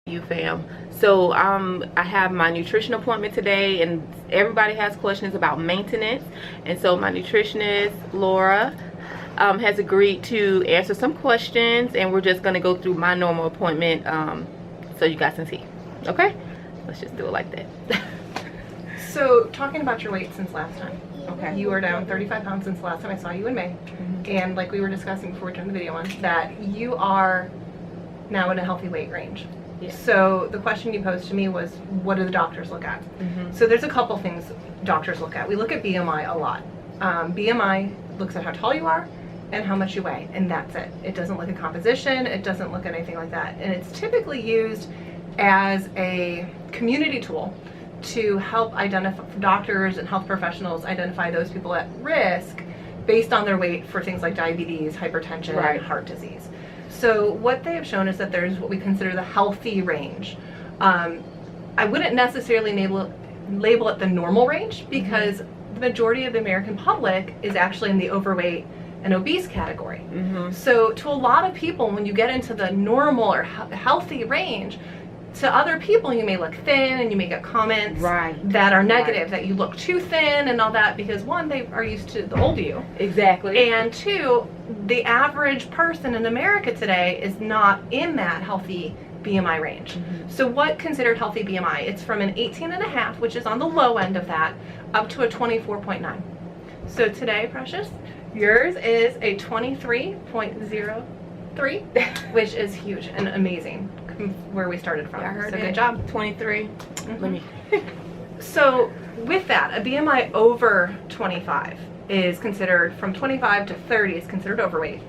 You fam. So I have my nutrition appointment today, and everybody has questions about maintenance, and so my nutritionist Laura has agreed to answer some questions, and we're just going to go through my normal appointment so you guys can see. Okay, let's just do it like that. So talking about your weight since last time, Okay. you are down 35 pounds since the last time I saw you in May, and like we were discussing before we turned the video on, that you are now in a healthy weight range. Yeah. So the question you posed to me was, what do the doctors look at? So there's a couple things doctors look at. We look at BMI a lot. BMI looks at how tall you are and how much you weigh, and that's it. It doesn't look at composition, it doesn't look at anything like that. And it's typically used as a community tool to help identify, doctors and health professionals identify those people at risk based on their weight for things like diabetes, hypertension, and heart disease. So what they have shown is that there's what we consider the healthy range. I wouldn't necessarily label it the normal range, because the majority of the American public is actually in the overweight and obese category. So to a lot of people, when you get into the normal or healthy range, to other people you may look thin, and you may get comments that are negative, that you look too thin and all that, because one, they are used to the old you. Exactly. And two, the average person in America today is not in that healthy BMI range. So what considered healthy BMI? It's from an 18.5, which is on the low end of that, up to a 24.9. So today, Precious, yours is a 23.03, which is huge and amazing where we started from. I heard so it. good job. 23. Let me. So with that, a BMI over 25 is considered, from 25 to 30 is considered overweight.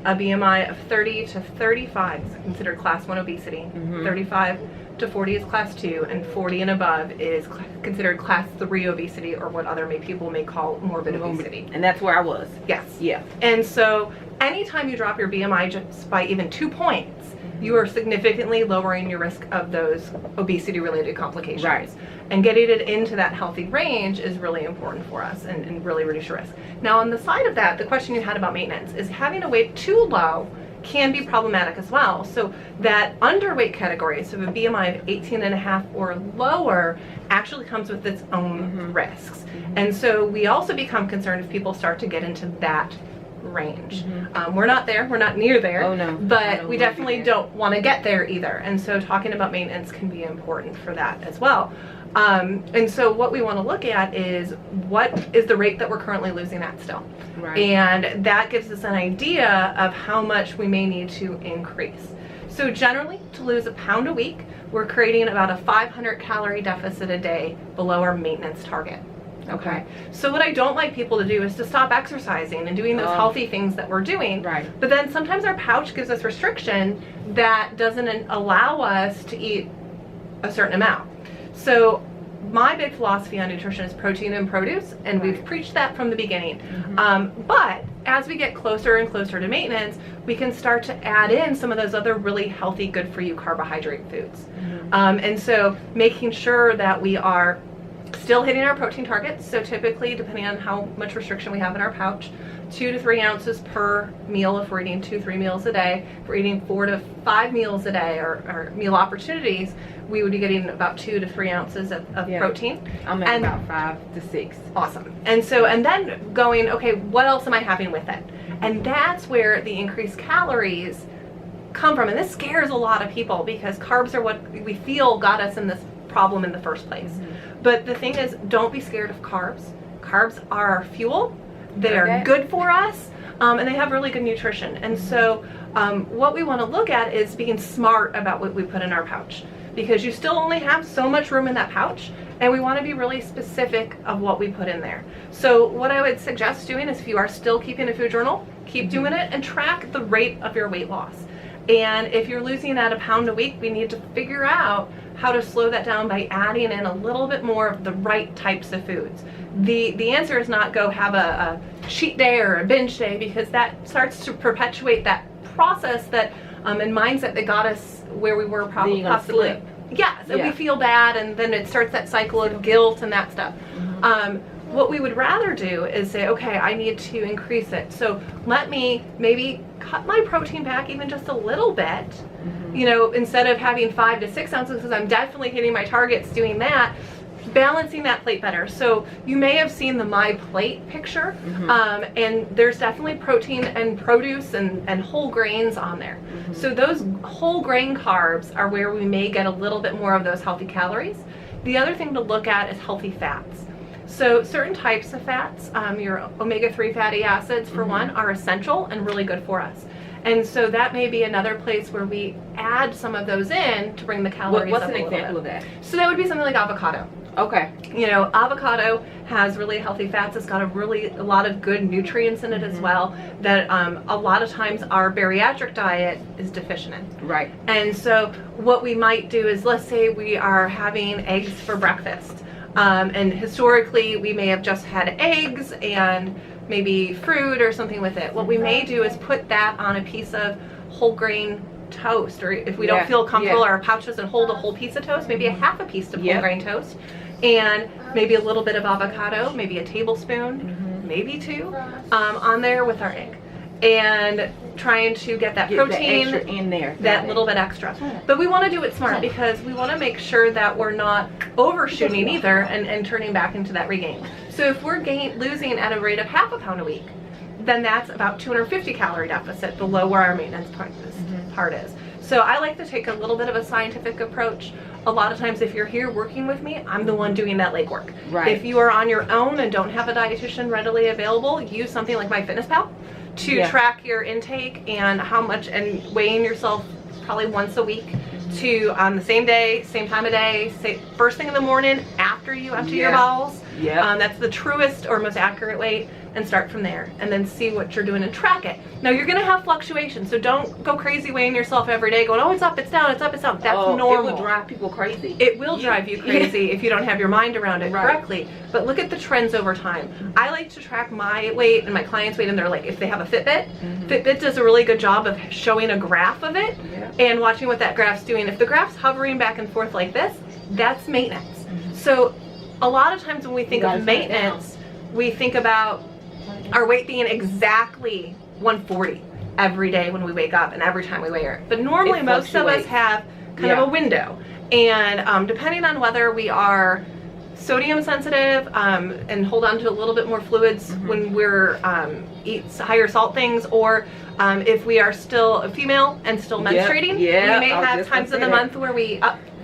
A BMI of 30 to 35 is considered class 1 obesity. 35 to 40 is class 2, and 40 and above is considered class 3 obesity, or what other people may call morbid obesity. And that's where I was. Yes. Yeah. And so anytime you drop your BMI just by even 2 points, you are significantly lowering your risk of those obesity-related complications. And getting it into that healthy range is really important for us, and really reduce your risk. Now, on the side of that, the question you had about maintenance is having a weight too low can be problematic as well. So that underweight category, so a BMI of 18.5 or lower, actually comes with its own risks. And so we also become concerned if people start to get into that range. We're not there, we're not near there, Oh, no. but we definitely don't want to get there either. And so talking about maintenance can be important for that as well. And so what we want to look at is, what is the rate that we're currently losing at still? And that gives us an idea of how much we may need to increase. So generally, to lose a pound a week, we're creating about a 500 calorie deficit a day below our maintenance target. Okay. So what I don't like people to do is to stop exercising and doing those healthy things that we're doing. But then sometimes our pouch gives us restriction that doesn't allow us to eat a certain amount. So my big philosophy on nutrition is protein and produce, and we've preached that from the beginning. But as we get closer and closer to maintenance, we can start to add in some of those other really healthy, good for you carbohydrate foods. And so making sure that we are still hitting our protein targets. So typically, depending on how much restriction we have in our pouch, 2 to 3 ounces per meal if we're eating 2-3 meals a day. If we're eating 4 to 5 meals a day, or meal opportunities, we would be getting about 2 to 3 ounces of protein. I'm at about 5 to 6. Awesome. And so, and then going, okay, what else am I having with it? And that's where the increased calories come from. And this scares a lot of people, because carbs are what we feel got us in this problem in the first place. But the thing is, don't be scared of carbs. Carbs are our fuel. They are good for us, and they have really good nutrition. And so what we want to look at is being smart about what we put in our pouch, because you still only have so much room in that pouch, and we want to be really specific of what we put in there. So what I would suggest doing is, if you are still keeping a food journal, keep doing it and track the rate of your weight loss. And if you're losing at a pound a week, we need to figure out how to slow that down by adding in a little bit more of the right types of foods. The answer is not go have a cheat day or a binge day, because that starts to perpetuate that process that and mindset that got us where we were possibly. Yes, and we feel bad, and then it starts that cycle of guilt and that stuff. What we would rather do is say, okay, I need to increase it. So let me maybe cut my protein back even just a little bit. You know, instead of having 5 to 6 ounces, because I'm definitely hitting my targets doing that, balancing that plate better. So you may have seen the My Plate picture, and there's definitely protein and produce and whole grains on there. So those whole grain carbs are where we may get a little bit more of those healthy calories. The other thing to look at is healthy fats. So certain types of fats, your omega-3 fatty acids for one, are essential and really good for us. And so that may be another place where we add some of those in to bring the calories up a little bit. What's an example of that? So that would be something like avocado. Okay. You know, avocado has really healthy fats. It's got a lot of good nutrients in it as well that a lot of times our bariatric diet is deficient in. Right. And so what we might do is, let's say we are having eggs for breakfast. And historically we may have just had eggs and maybe fruit or something with it. What we may do is put that on a piece of whole grain toast, or if we don't feel comfortable, our pouch doesn't hold a whole piece of toast, maybe a half a piece of whole grain toast, and maybe a little bit of avocado, maybe a tablespoon, maybe 2, on there with our egg, and trying to get that protein in there, that little bit extra. But we want to do it smart because we want to make sure that we're not overshooting either and turning back into that regain. So if we're losing at a rate of half a pound a week, then that's about 250 calorie deficit below where our maintenance part is. So I like to take a little bit of a scientific approach. A lot of times if you're here working with me, I'm the one doing that legwork. Right. If you are on your own and don't have a dietitian readily available, use something like MyFitnessPal to track your intake and how much, and weighing yourself probably once a week to on the same day, same time of day, say first thing in the morning after you empty your bowels. That's the truest or most accurate weight, and start from there and then see what you're doing and track it. Now you're gonna have fluctuations, so don't go crazy weighing yourself every day going, oh, it's up, it's down, it's up, it's down. That's normal. It will drive people crazy. It will drive you crazy if you don't have your mind around it correctly. But look at the trends over time. I like to track my weight and my clients' weight, and they're like, if they have a Fitbit, Fitbit does a really good job of showing a graph of it and watching what that graph's doing. If the graph's hovering back and forth like this, that's maintenance. So a lot of times when we think of maintenance, we think about our weight being exactly 140 every day when we wake up and every time we weigh it. But normally most of us have kind of a window. And depending on whether we are sodium sensitive and hold on to a little bit more fluids when we're eat higher salt things, or if we are still a female and still menstruating, we may have times of the month where we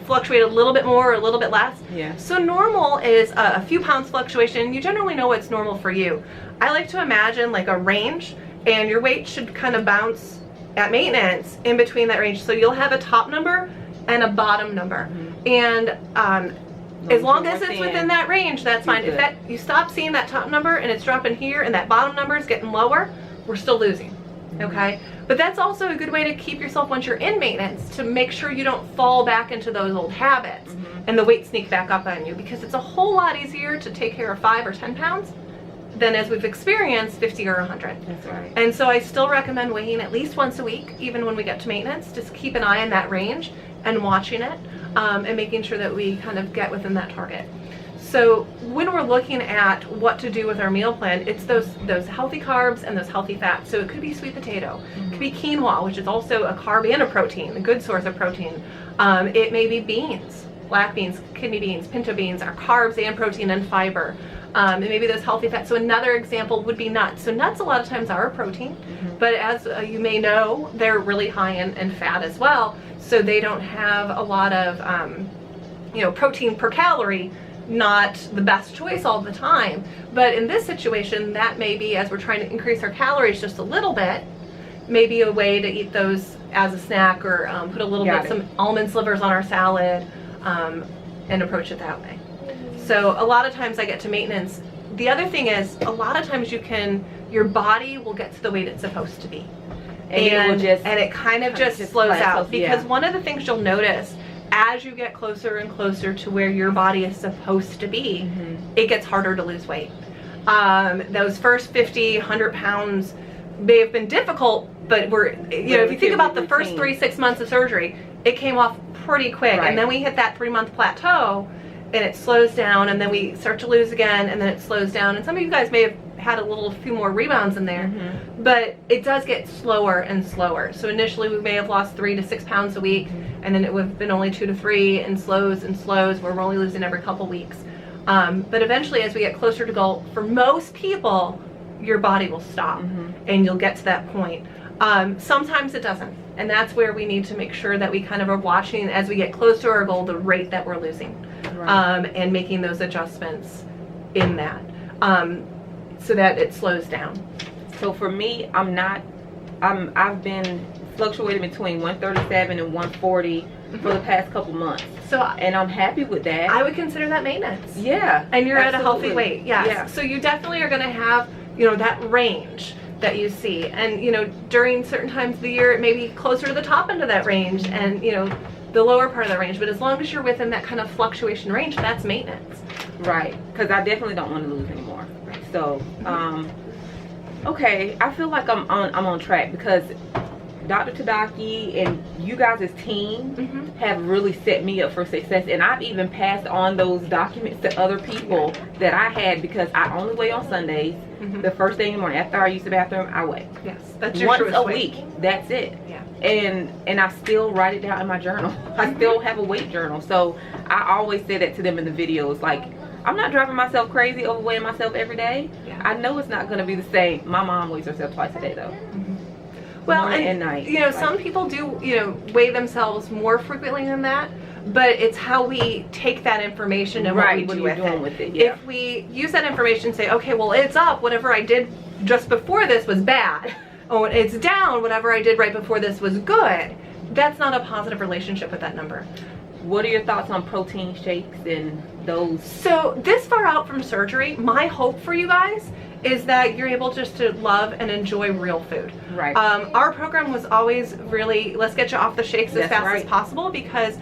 fluctuate a little bit more or a little bit less. So normal is a few pounds fluctuation. You generally know what's normal for you. I like to imagine like a range, and your weight should kind of bounce at maintenance in between that range. So you'll have a top number and a bottom number. And as long as it's within that range, that's fine. If that you stop seeing that top number and it's dropping here and that bottom number is getting lower, we're still losing. Okay, but that's also a good way to keep yourself, once you're in maintenance, to make sure you don't fall back into those old habits and the weight sneak back up on you, because it's a whole lot easier to take care of 5 or 10 pounds than, as we've experienced, 50 or 100. That's right. And so I still recommend weighing at least once a week, even when we get to maintenance. Just keep an eye on that range and watching it, and making sure that we kind of get within that target. So when we're looking at what to do with our meal plan, it's those healthy carbs and those healthy fats. So it could be sweet potato, it could be quinoa, which is also a carb and a protein, a good source of protein. It may be beans, black beans, kidney beans, pinto beans are carbs and protein and fiber. And maybe those healthy fats. So another example would be nuts. So nuts a lot of times are a protein, but as you may know, they're really high in fat as well. So they don't have a lot of protein per calorie. Not the best choice all the time, but in this situation, that may be, as we're trying to increase our calories just a little bit, maybe a way to eat those as a snack, or put a little bit, some almond slivers on our salad, and approach it that way. So a lot of times I get to maintenance. The other thing is, a lot of times your body will get to the weight it's supposed to be, and it kind of just slows out, because one of the things you'll notice as you get closer and closer to where your body is supposed to be, it gets harder to lose weight. Those first 50, 100 pounds may have been difficult, but if you think about the first 3-6 months of surgery, it came off pretty quick. And then we hit that 3-month plateau, and it slows down, and then we start to lose again, and then it slows down. And some of you guys may have had a few more rebounds in there, but it does get slower and slower. So initially we may have lost 3 to 6 pounds a week, and then it would have been only 2 to 3, and slows where we're only losing every couple weeks. But eventually, as we get closer to goal, for most people, your body will stop, and you'll get to that point. Sometimes it doesn't, and that's where we need to make sure that we kind of are watching as we get close to our goal, the rate that we're losing, and making those adjustments in that, so that it slows down. So for me, I've been fluctuating between 137 and 140 for the past couple months. And I'm happy with that. I would consider that maintenance. Yeah. And you're at a healthy weight. Yes. Yeah. So you definitely are going to have, that range that you see. And, during certain times of the year, it may be closer to the top end of that range and, the lower part of the range. But as long as you're within that kind of fluctuation range, that's maintenance. Right. Because I definitely don't want to lose anymore. So, okay. I feel like I'm on track because Dr. Tadaki and you guys as team have really set me up for success, and I've even passed on those documents to other people that I had, because I only weigh on Sundays. The first thing in the morning after I use the bathroom, I weigh. Yes, that's your once a week. That's it. Yeah. And I still write it down in my journal. I still have a weight journal. So I always say that to them in the videos, like, I'm not driving myself crazy overweighing myself every day. Yeah. I know it's not going to be the same. My mom weighs herself twice a day though. Well, morning and night. Some people do, weigh themselves more frequently than that, but it's how we take that information and what we do with it. Yeah. If we use that information and say, okay, well, it's up, whatever I did just before this was bad. Oh, it's down, whatever I did right before this was good. That's not a positive relationship with that number. What are your thoughts on protein shakes and those? So this far out from surgery, my hope for you guys is that you're able just to love and enjoy real food. Right. Our program was always really, let's get you off the shakes as fast as possible, because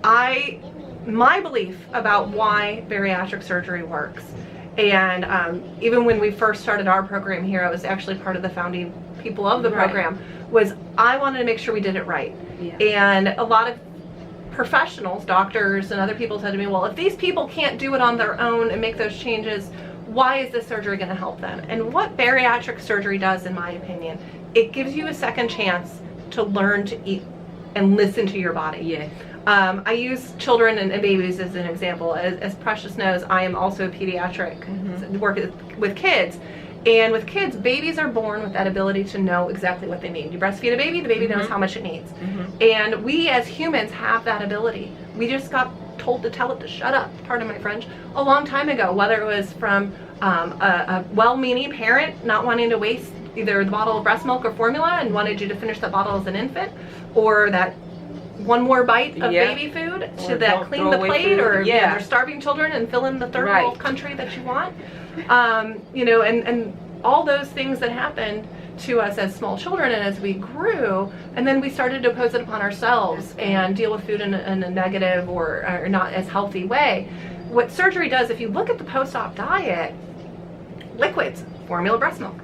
my belief about why bariatric surgery works, and even when we first started our program here, I was actually part of the founding people of the program, was I wanted to make sure we did it right. Yeah. And a lot of professionals, doctors and other people said to me, well, if these people can't do it on their own and make those changes, why is this surgery going to help them? And what bariatric surgery does, in my opinion, it gives you a second chance to learn to eat and listen to your body. Yes. I use children and babies as an example. As Precious knows, I am also a pediatric, work with kids. And with kids, babies are born with that ability to know exactly what they need. You breastfeed a baby, the baby knows how much it needs. And we as humans have that ability. We just got told to tell it to shut up, pardon my French, a long time ago, whether it was from a well-meaning parent not wanting to waste either the bottle of breast milk or formula and wanted you to finish that bottle as an infant, or that one more bite of baby food to that clean the plate, or they're starving children and fill in the third world country that you want. And all those things that happened to us as small children and as we grew, and then we started to impose it upon ourselves and deal with food in a negative or not as healthy way. What surgery does, if you look at the post-op diet, liquids, formula breast milk,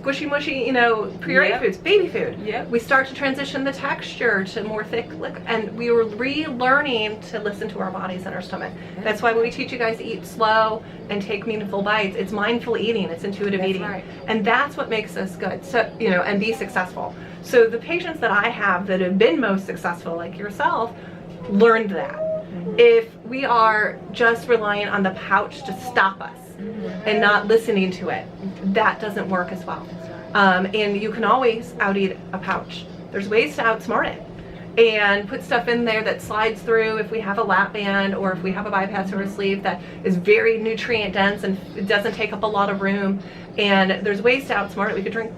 squishy mushy, pureed foods, baby food. We start to transition the texture to more thick liquid, and we were relearning to listen to our bodies and our stomach. That's why when we teach you guys to eat slow and take meaningful bites, it's mindful eating, it's intuitive eating. And that's what makes us good, so and be successful. So the patients that I have that have been most successful, like yourself, learned that. If we are just relying on the pouch to stop us and not listening to it, that doesn't work as well. And you can always out-eat a pouch. There's ways to outsmart it and put stuff in there that slides through if we have a lap band or if we have a bypass or a sleeve that is very nutrient dense and it doesn't take up a lot of room. And there's ways to outsmart it. We could drink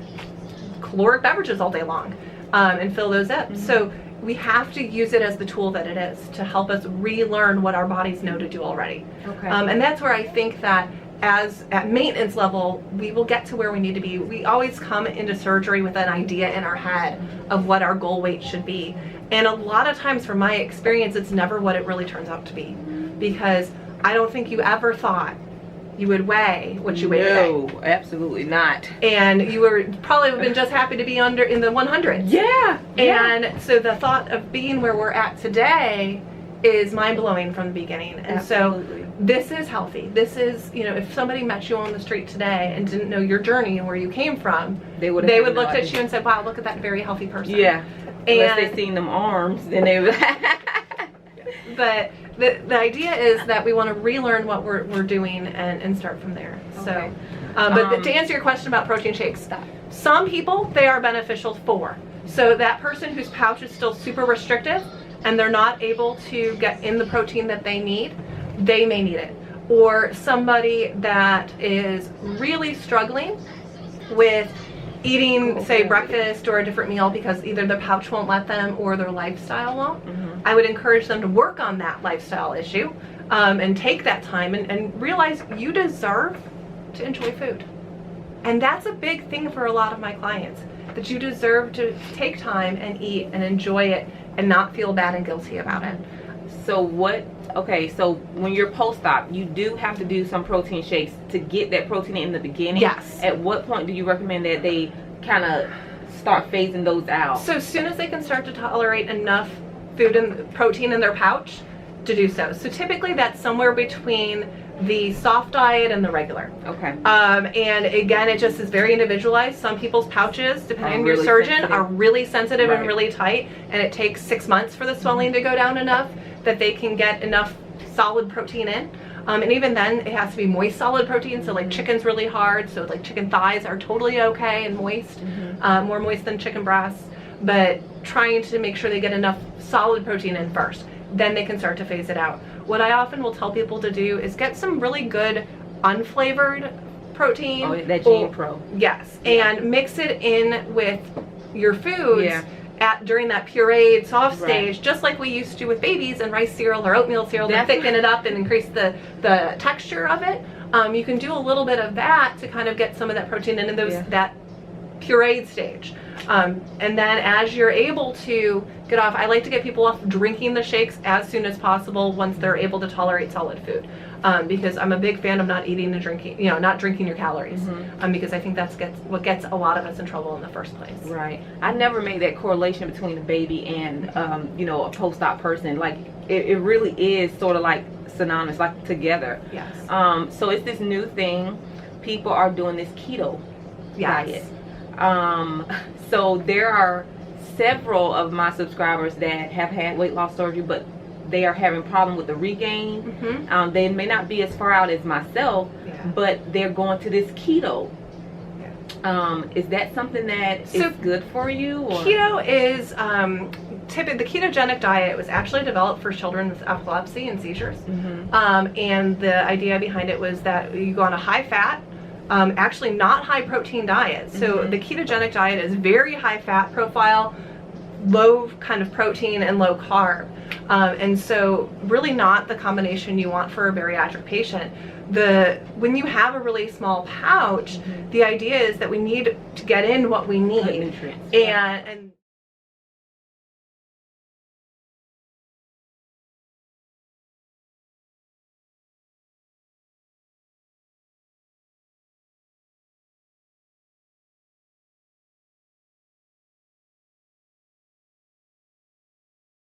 caloric beverages all day long and fill those up. So we have to use it as the tool that it is to help us relearn what our bodies know to do already. And that's where I think that at maintenance level, we will get to where we need to be. We always come into surgery with an idea in our head of what our goal weight should be. And a lot of times, from my experience, it's never what it really turns out to be. Because I don't think you ever thought you would weigh what you weigh today. No, absolutely not. And you would probably have been just happy to be in the 100s. Yeah. And so the thought of being where we're at today is mind-blowing from the beginning. And Absolutely. so this is healthy. This is, you know, if somebody met you on the street today and didn't know your journey and where you came from, they would look at you and said, wow, look at that very healthy person. Yeah. Unless And they seen them arms, then they would. but the idea is that we want to relearn what we're doing and start from there. Okay. So, but to answer your question about protein shakes, some people, they are beneficial for. So that person whose pouch is still super restrictive and they're not able to get in the protein that they need, they may need it. Or somebody that is really struggling with eating, say, breakfast or a different meal because either their pouch won't let them or their lifestyle won't. I would encourage them to work on that lifestyle issue and take that time and realize you deserve to enjoy food. And that's a big thing for a lot of my clients, that you deserve to take time and eat and enjoy it and not feel bad and guilty about it. So so when you're post-op, you do have to do some protein shakes to get that protein in the beginning. Yes. At what point do you recommend that they kind of start phasing those out? So as soon as they can start to tolerate enough food and protein in their pouch to do so. So typically that's somewhere between the soft diet and the regular. Okay. And again, it just is very individualized. Some people's pouches, depending on your really surgeon, sensitive. are really sensitive Right. and really tight, and it takes 6 months for the swelling to go down enough that they can get enough solid protein in. And even then, it has to be moist solid protein. So like chicken's really hard. So like chicken thighs are totally okay and moist, more moist than chicken breasts. But trying to make sure they get enough solid protein in first, then they can start to phase it out. What I often will tell people to do is get some really good unflavored protein. Oh, that Gene Pro. Yes, and mix it in with your foods. Yeah. During that pureed soft Right. stage, just like we used to do with babies and rice cereal or oatmeal cereal, to That's thicken it up and increase the texture of it. You can do a little bit of that to kind of get some of that protein in that pureed stage. And then as you're able to get off, I like to get people off drinking the shakes as soon as possible once they're able to tolerate solid food. Because I'm a big fan of not eating and drinking, not drinking your calories. Because I think that's what gets a lot of us in trouble in the first place. Right. I never made that correlation between a baby and, a post-op person. Like, it really is sort of like synonymous, like together. Yes. So it's this new thing. People are doing this keto diet. So there are several of my subscribers that have had weight loss surgery, but they are having problem with the regain. They may not be as far out as myself, but they're going to this keto. Is that something that is good for you? Or? Keto is the ketogenic diet was actually developed for children with epilepsy and seizures. And the idea behind it was that you go on a high fat, actually not high protein diet. So the ketogenic diet is very high fat profile, low kind of protein and low carb. And so really not the combination you want for a bariatric patient. When you have a really small pouch, the idea is that we need to get in what we need. Nutrients. And